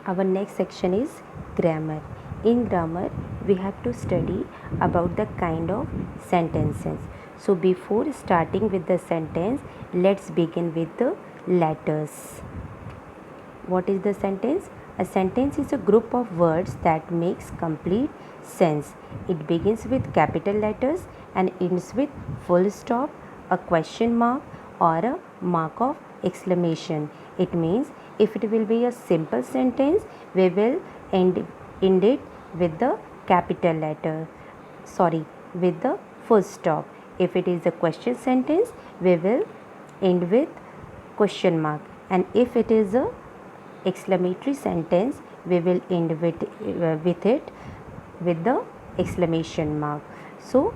Our next section is grammar. In grammar, we have to study about the kind of sentences. So before starting with the sentence, let's begin with the letters. What is the sentence? A sentence is a group of words that makes complete sense. It begins with capital letters and ends with full stop, a question mark, or a mark of exclamation. It means if it will be a simple sentence, we will end it with the capital letter. With the full stop. If it is a question sentence, we will end with question mark. And if it is a exclamatory sentence, we will end with it with the exclamation mark. So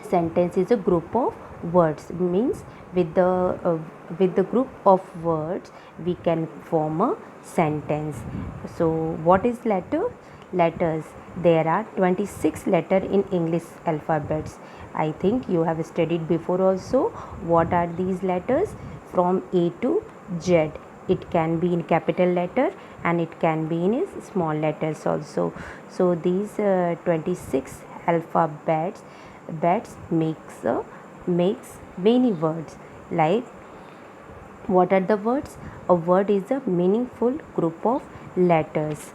sentence is a group of words, means with the group of words we can form a sentence. So what is letters? There are 26 letters in English alphabets. I think you have studied before also. What are these letters? From A to Z. It can be in capital letter and it can be in small letters also. So these 26 alphabets makes many words. Like, what are the words? A word is a meaningful group of letters.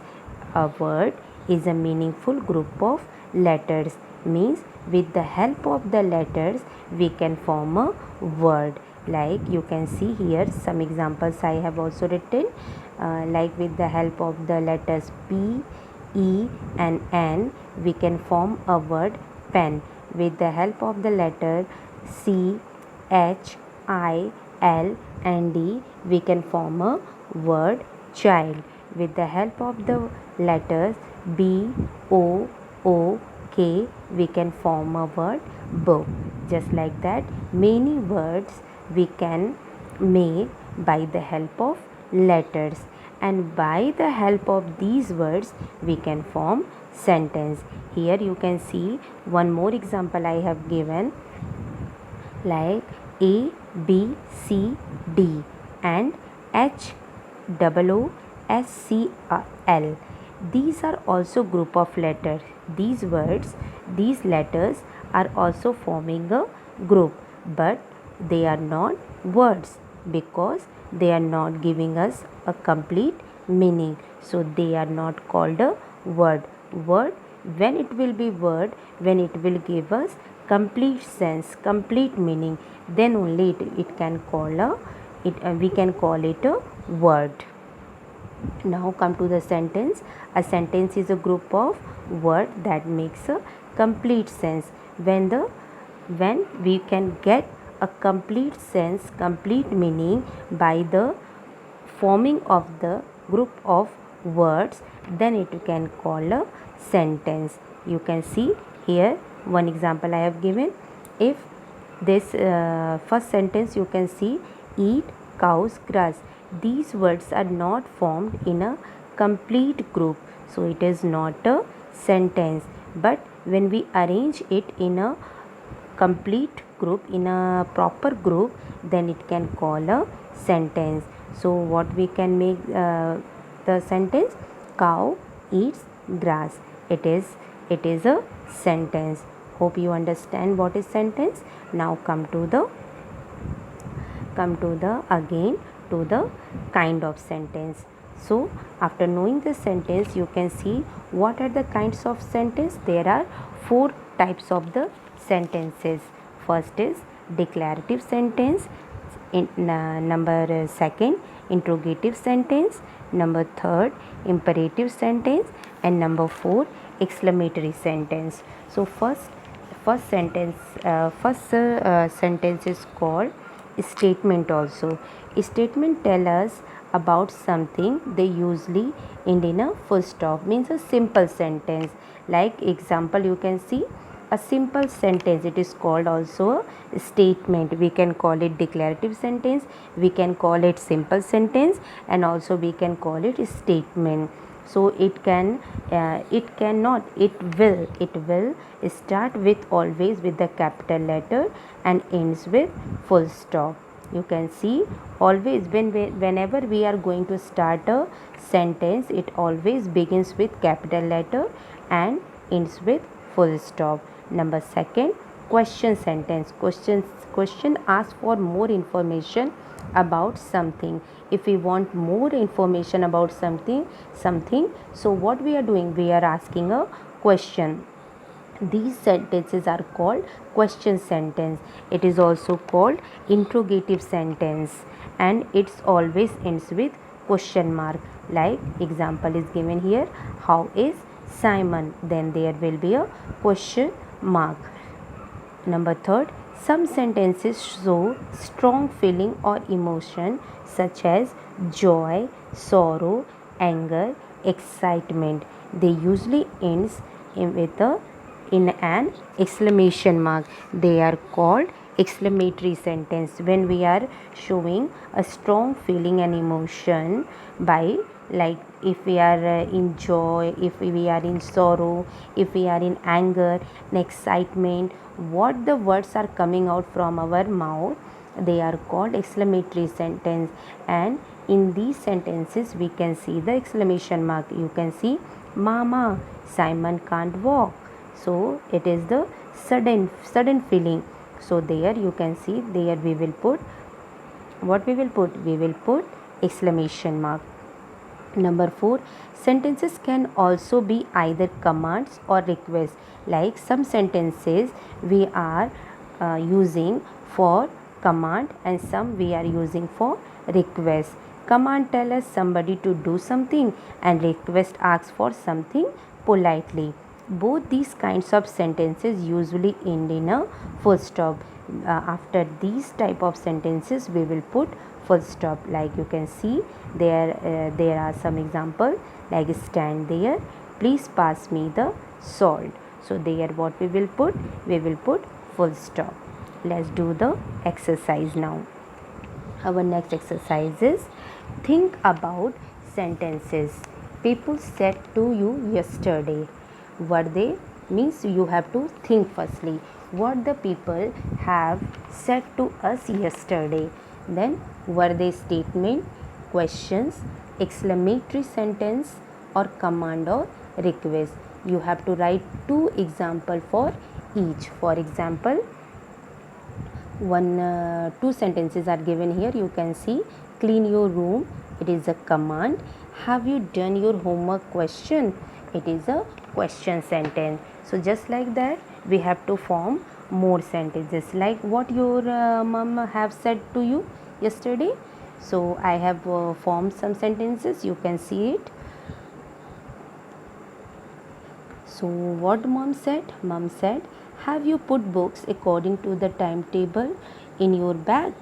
A word is a meaningful group of letters, means with the help of the letters we can form a word. Like you can see here some examples I have also written. Like with the help of the letters P, E and N we can form a word pen. With the help of the letter C, H, I, L and D we can form a word child. With the help of the letters B, O, O, K we can form a word book. Just like that, many words we can make by the help of letters, and by the help of these words we can form sentence. Here you can see one more example I have given, like A, B, C, D and H, O, S, C, L. These are also group of letters. These letters are also forming a group, but they are not words because they are not giving us a complete meaning. So they are not called a word. Word, when it will be word, when it will give us complete sense, complete meaning, then only it can call a we can call it a word. Now come to the sentence. A sentence is a group of words that makes a complete sense. When we can get a complete sense, complete meaning by the forming of the group of words, then it can call a sentence. You can see here one example I have given. If this first sentence you can see, eat cows grass. These words are not formed in a complete group, so it is not a sentence. But when we arrange it in a complete group, in a proper group, then it can call a sentence. So what we can make the sentence? Cow eats grass. It is a sentence. Hope you understand what is sentence. Now come to the again to the kind of sentence. So after knowing the sentence, you can see what are the kinds of sentence. There are 4 types of the sentences. First is declarative sentence, number second interrogative sentence, number third imperative sentence, and number 4 exclamatory sentence. So first sentence is called statement. Also, statement tell us about something. They usually end in a full stop, means a simple sentence. Like example, you can see a simple sentence, it is called also a statement. We can call it declarative sentence, we can call it simple sentence, and also we can call it a statement. So it will start with always with the capital letter and ends with full stop. You can see always whenever we are going to start a sentence, it always begins with capital letter and ends with full stop. Number second, question sentence. Question asks for more information about something. If we want more information about something, so what we are doing, we are asking a question. These sentences are called question sentence. It is also called interrogative sentence, and it's always ends with question mark. Like example is given here, how is Simon? Then there will be a question mark. Number third, some sentences show strong feeling or emotion such as joy, sorrow, anger, excitement. They usually ends in an exclamation mark. They are called exclamatory sentence when we are showing a strong feeling and emotion by, like if we are in joy, if we are in sorrow, if we are in anger and excitement, what the words are coming out from our mouth, they are called exclamatory sentence. And in these sentences we can see the exclamation mark. You can see mama, Simon can't walk, so it is the sudden feeling. So there you can see, there we will put what we will put, we will put exclamation mark. Number 4, sentences can also be either commands or requests. Like some sentences we are using for command and some we are using for request. Command tell us somebody to do something and request asks for something politely. Both these kinds of sentences usually end in a full stop. After these type of sentences we will put full stop. Like you can see there are some example, like stand there, please pass me the salt. So there what we will put, we will put full stop. Let's do the exercise now. Our next exercise is think about sentences people said to you yesterday. What they means, you have to think firstly what the people have said to us yesterday. Then were they statement, questions, exclamatory sentence or command or request? You have to write 2 example for each. For example, 2 sentences are given here. You can see clean your room, it is a command. Have you done your homework? Question, it is a question sentence. So just like that we have to form more sentences, like what your mom have said to you yesterday. So I have formed some sentences, you can see it. So what mom said? Mom said, have you put books according to the timetable in your bag?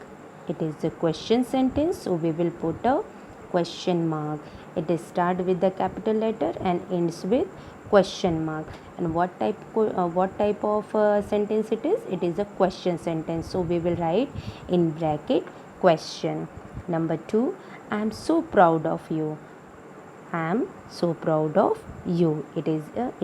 It is a question sentence, so we will put a question mark. It is start with the capital letter and ends with question mark. And what type of sentence it is? It is a question sentence, so we will write in bracket question. Number 2, I am so proud of you. I am so proud of you. It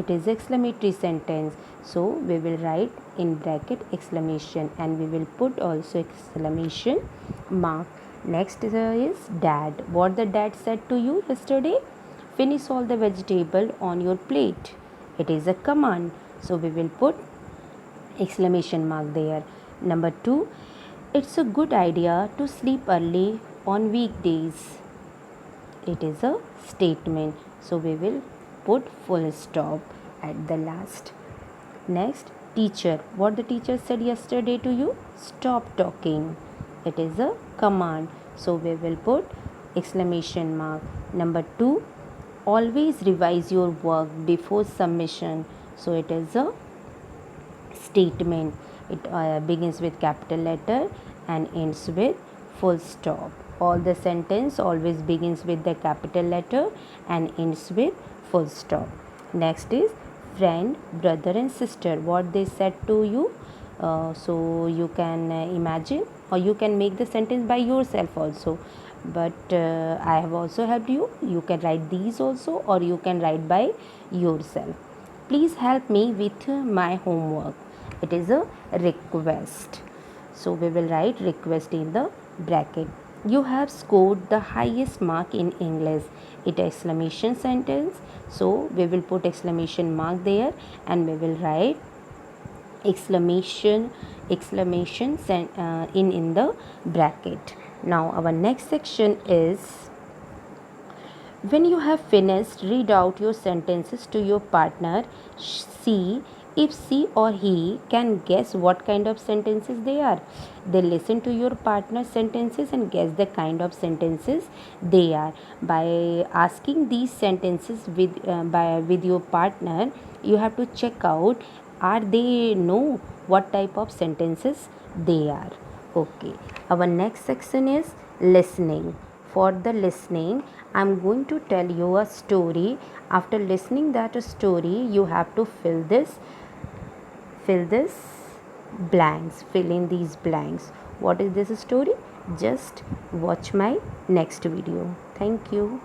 is exclamatory sentence. So we will write in bracket exclamation and we will put also exclamation mark. Next is dad. What the dad said to you yesterday? Finish all the vegetable on your plate. It is a command. So we will put exclamation mark there. Number 2, it's a good idea to sleep early on weekdays. It is a statement, so we will put full stop at the last. Next, teacher. What the teacher said yesterday to you? Stop talking. It is a command, so we will put exclamation mark. Number 2, always revise your work before submission. So it is a statement. It begins with capital letter and ends with full stop. All the sentence always begins with the capital letter and ends with full stop. Next is friend, brother and sister. What they said to you? So you can imagine, or you can make the sentence by yourself also. But I have also helped you. You can write these also, or you can write by yourself. Please help me with my homework. It is a request. So we will write request in the bracket. You have scored the highest mark in English. It exclamation sentence. So we will put exclamation mark there and we will write exclamation in the bracket. Now our next section is, when you have finished, read out your sentences to your partner. See if she or he can guess what kind of sentences they are. They listen to your partner's sentences and guess the kind of sentences they are. By asking these sentences with your partner, you have to check out are they know what type of sentences they are. Okay. Our next section is listening. For the listening, I'm going to tell you a story. After listening that story, you have to fill this blanks, fill in these blanks. What is this story? Just watch my next video. Thank you.